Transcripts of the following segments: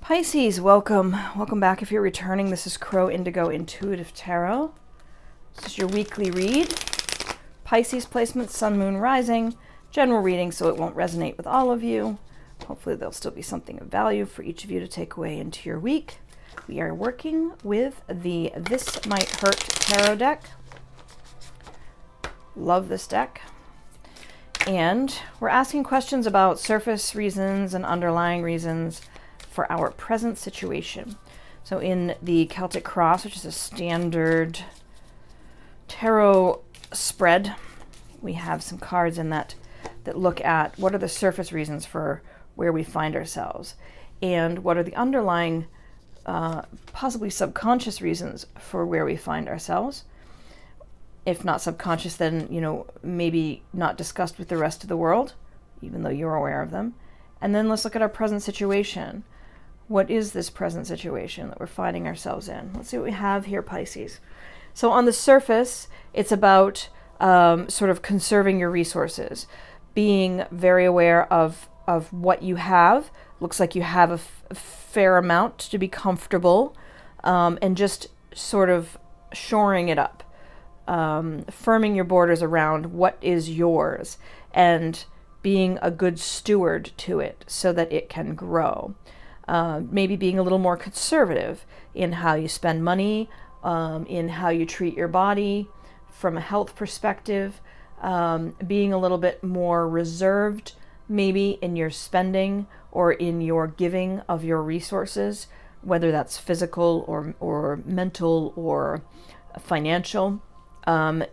Pisces, welcome. Welcome back if you're returning. This is Crow Indigo Intuitive Tarot. This is your weekly read. Pisces placement, Sun, Moon, Rising. General reading, so it won't resonate with all of you. Hopefully there'll still be something of value for each of you to take away into your week. We are working with the This Might Hurt Tarot deck. Love this deck. And we're asking questions about surface reasons and underlying reasons for our present situation. So in the Celtic Cross, which is a standard tarot spread, we have some cards in that look at what are the surface reasons for where we find ourselves and what are the underlying, possibly subconscious reasons for where we find ourselves. If not subconscious, then, maybe not discussed with the rest of the world, even though you're aware of them. And then let's look at our present situation. What is this present situation that we're finding ourselves in? Let's see what we have here, Pisces. So on the surface, it's about sort of conserving your resources, being very aware of what you have. Looks like you have a fair amount to be comfortable, and just sort of shoring it up, firming your borders around what is yours and being a good steward to it so that it can grow. Maybe being a little more conservative in how you spend money, in how you treat your body from a health perspective, being a little bit more reserved maybe in your spending or in your giving of your resources, whether that's physical or mental or financial.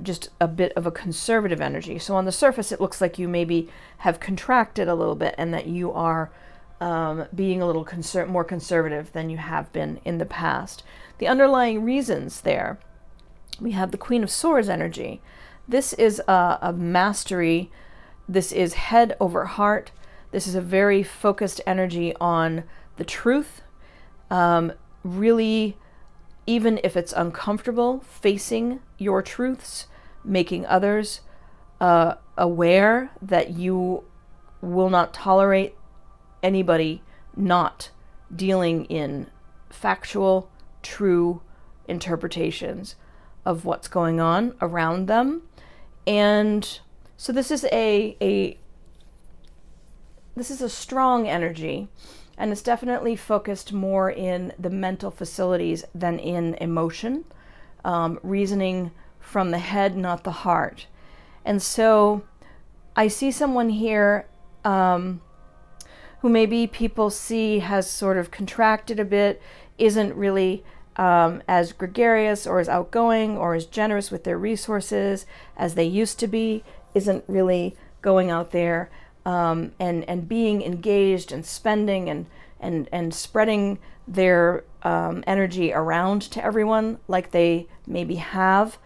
Just a bit of a conservative energy. So on the surface, it looks like you maybe have contracted a little bit and that you are being a little more conservative than you have been in the past. The underlying reasons there, we have the Queen of Swords energy. This is a mastery. This is head over heart. This is a very focused energy on the truth. Really, even if it's uncomfortable, facing your truths, making others aware that you will not tolerate anybody not dealing in factual, true interpretations of what's going on around them. And so this is a strong energy, and it's definitely focused more in the mental facilities than in emotion, reasoning from the head, not the heart. And so I see someone here who maybe people see has sort of contracted a bit, isn't really as gregarious or as outgoing or as generous with their resources as they used to be, isn't really going out there and being engaged and spending and spreading their energy around to everyone like they maybe have.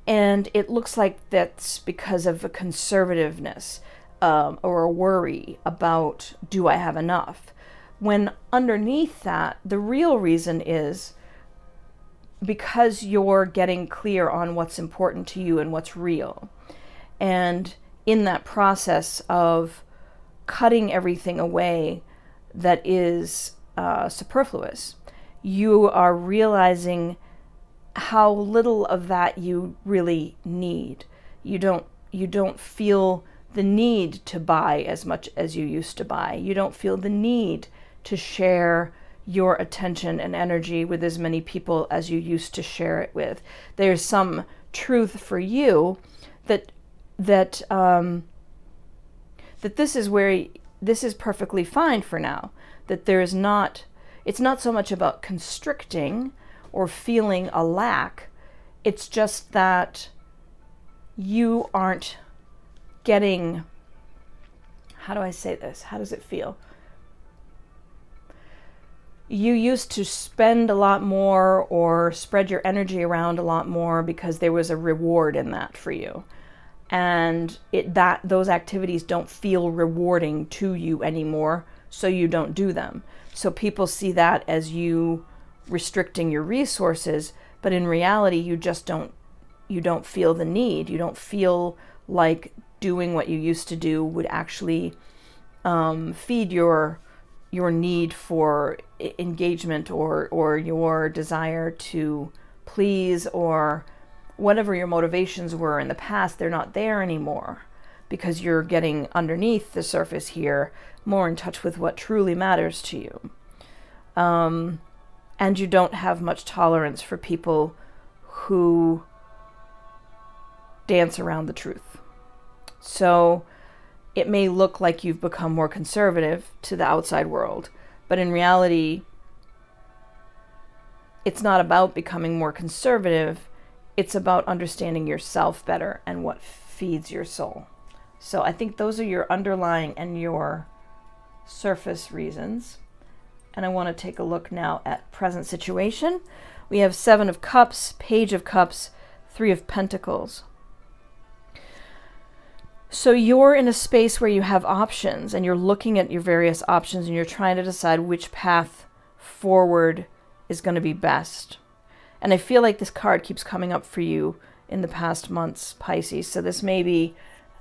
And it looks like that's because of a conservativeness or a worry about, do I have enough? When underneath that, the real reason is because you're getting clear on what's important to you and what's real. And in that process of cutting everything away that is superfluous, you are realizing how little of that you really need. You don't feel the need to buy as much as you used to buy. You don't feel the need to share your attention and energy with as many people as you used to share it with. There's some truth for you that this is perfectly fine for now. That it's not so much about constricting or feeling a lack. It's just that you aren't getting, how do I say this? How does it feel? You used to spend a lot more or spread your energy around a lot more because there was a reward in that for you. And those activities don't feel rewarding to you anymore, so you don't do them. So people see that as you restricting your resources, but in reality you don't feel the need. You don't feel like doing what you used to do would actually feed your your need for engagement or your desire to please or whatever your motivations were in the past, they're not there anymore because you're getting underneath the surface here, more in touch with what truly matters to you. And you don't have much tolerance for people who dance around the truth. So it may look like you've become more conservative to the outside world, but in reality, it's not about becoming more conservative. It's about understanding yourself better and what feeds your soul. So I think those are your underlying and your surface reasons. And I want to take a look now at present situation. We have 7 of Cups, Page of Cups, 3 of Pentacles. So you're in a space where you have options and you're looking at your various options and you're trying to decide which path forward is going to be best. And I feel like this card keeps coming up for you in the past months, Pisces. So this may be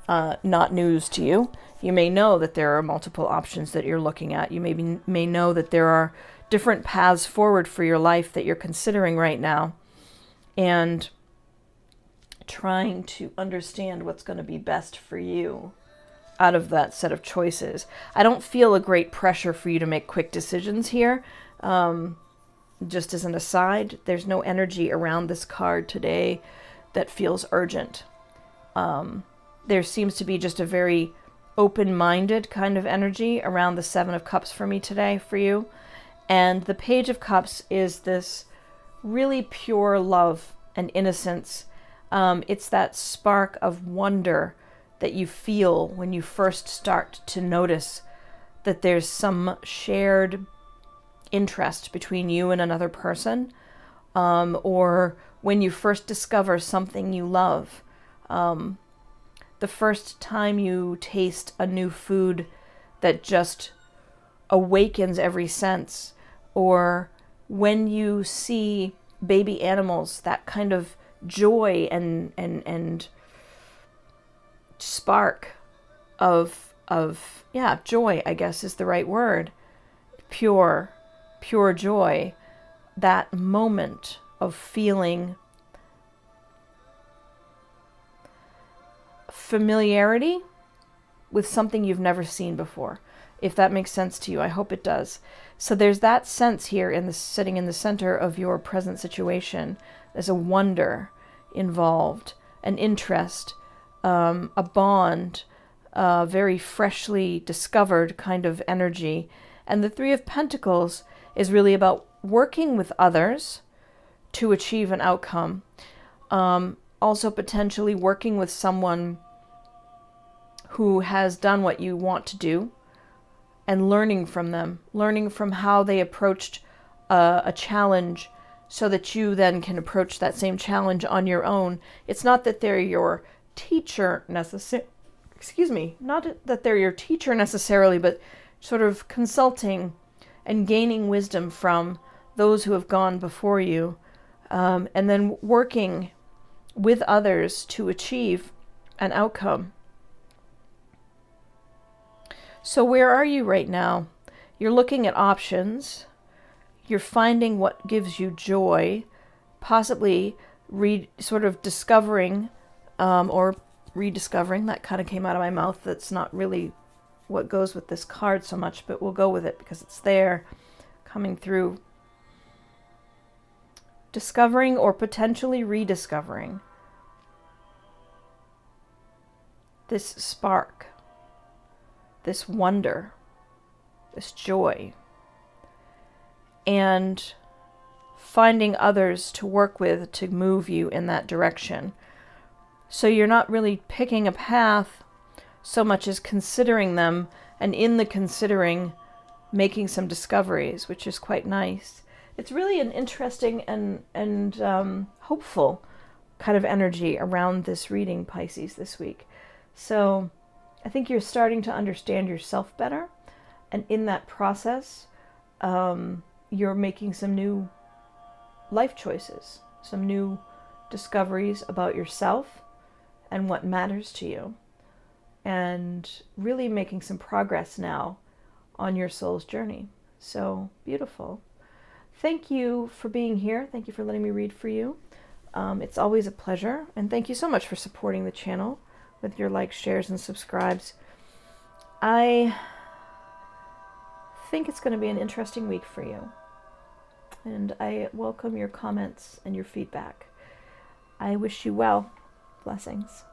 not news to you. You may know that there are multiple options that you're looking at. You may know that there are different paths forward for your life that you're considering right now. And trying to understand what's going to be best for you out of that set of choices. I don't feel a great pressure for you to make quick decisions here. Just as an aside, there's no energy around this card today that feels urgent. There seems to be just a very open-minded kind of energy around the 7 of Cups for me today, for you. And the Page of Cups is this really pure love and innocence. It's that spark of wonder that you feel when you first start to notice that there's some shared interest between you and another person, or when you first discover something you love. The first time you taste a new food that just awakens every sense, or when you see baby animals, that kind of joy and spark of joy, I guess is the right word. Pure joy. That moment of feeling familiarity with something you've never seen before. If that makes sense to you, I hope it does. So there's that sense here sitting in the center of your present situation. There's a wonder involved, an interest, a bond, very freshly discovered kind of energy. And the 3 of Pentacles is really about working with others to achieve an outcome. Also potentially working with someone who has done what you want to do and learning from them, learning from how they approached a challenge so that you then can approach that same challenge on your own. It's not that they're your teacher necessarily, but sort of consulting and gaining wisdom from those who have gone before you, and then working with others to achieve an outcome. So where are you right now? You're looking at options. You're finding what gives you joy, possibly sort of discovering or rediscovering. That kind of came out of my mouth. That's not really what goes with this card so much, but we'll go with it because it's there, coming through. Discovering or potentially rediscovering this spark, this wonder, this joy, and finding others to work with to move you in that direction. So you're not really picking a path so much as considering them, and in the considering, making some discoveries, which is quite nice. It's really an interesting and hopeful kind of energy around this reading, Pisces, this week. So I think you're starting to understand yourself better, and in that process, you're making some new life choices, some new discoveries about yourself and what matters to you, and really making some progress now on your soul's journey. So beautiful. Thank you for being here. Thank you for letting me read for you. It's always a pleasure. And thank you so much for supporting the channel with your likes, shares, and subscribes. I think it's going to be an interesting week for you. And I welcome your comments and your feedback. I wish you well. Blessings.